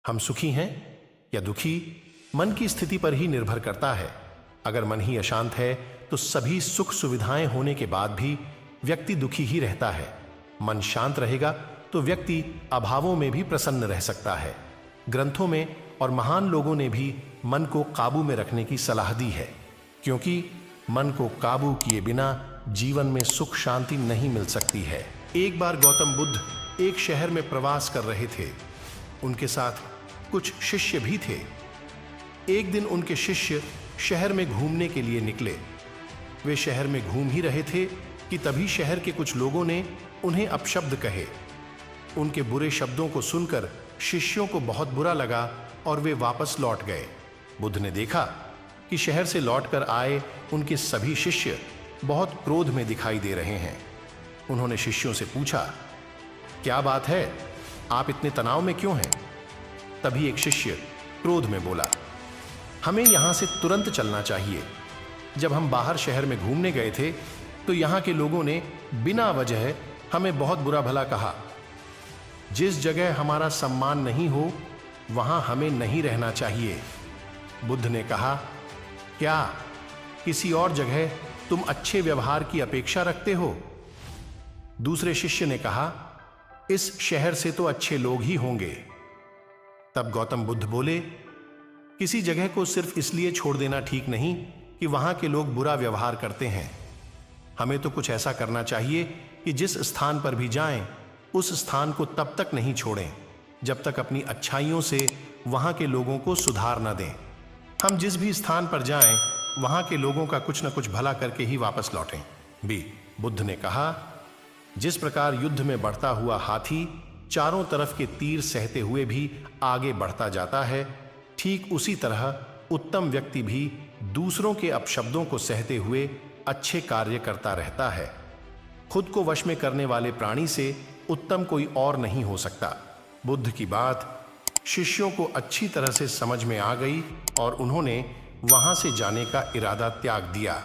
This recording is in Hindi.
हम सुखी हैं या दुखी मन की स्थिति पर ही निर्भर करता है। अगर मन ही अशांत है तो सभी सुख सुविधाएं होने के बाद भी व्यक्ति दुखी ही रहता है। मन शांत रहेगा तो व्यक्ति अभावों में भी प्रसन्न रह सकता है। ग्रंथों में और महान लोगों ने भी मन को काबू में रखने की सलाह दी है, क्योंकि मन को काबू किए बिना जीवन में सुख शांति नहीं मिल सकती है। एक बार गौतम बुद्ध एक शहर में प्रवास कर रहे थे। उनके साथ कुछ शिष्य भी थे। एक दिन उनके शिष्य शहर में घूमने के लिए निकले। वे शहर में घूम ही रहे थे कि तभी शहर के कुछ लोगों ने उन्हें अपशब्द कहे। उनके बुरे शब्दों को सुनकर शिष्यों को बहुत बुरा लगा और वे वापस लौट गए। बुद्ध ने देखा कि शहर से लौटकर आए उनके सभी शिष्य बहुत क्रोध में दिखाई दे रहे हैं। उन्होंने शिष्यों से पूछा, क्या बात है, आप इतने तनाव में क्यों हैं? तभी एक शिष्य क्रोध में बोला, हमें यहां से तुरंत चलना चाहिए। जब हम बाहर शहर में घूमने गए थे तो यहां के लोगों ने बिना वजह हमें बहुत बुरा भला कहा। जिस जगह हमारा सम्मान नहीं हो वहां हमें नहीं रहना चाहिए। बुद्ध ने कहा, क्या किसी और जगह तुम अच्छे व्यवहार की अपेक्षा रखते हो? दूसरे शिष्य ने कहा, इस शहर से तो अच्छे लोग ही होंगे। तब गौतम बुद्ध बोले, किसी जगह को सिर्फ इसलिए छोड़ देना ठीक नहीं कि वहां के लोग बुरा व्यवहार करते हैं। हमें तो कुछ ऐसा करना चाहिए कि जिस स्थान पर भी जाएं, उस स्थान को तब तक नहीं छोड़ें जब तक अपनी अच्छाइयों से वहां के लोगों को सुधार न दें। हम जिस भी स्थान पर जाएं, वहां के लोगों का कुछ न कुछ भला करके ही वापस लौटें भी। बुद्ध ने कहा, जिस प्रकार युद्ध में बढ़ता हुआ हाथी चारों तरफ के तीर सहते हुए भी आगे बढ़ता जाता है, ठीक उसी तरह उत्तम व्यक्ति भी दूसरों के अपशब्दों को सहते हुए अच्छे कार्य करता रहता है। खुद को वश में करने वाले प्राणी से उत्तम कोई और नहीं हो सकता। बुद्ध की बात शिष्यों को अच्छी तरह से समझ में आ गई और उन्होंने वहां से जाने का इरादा त्याग दिया।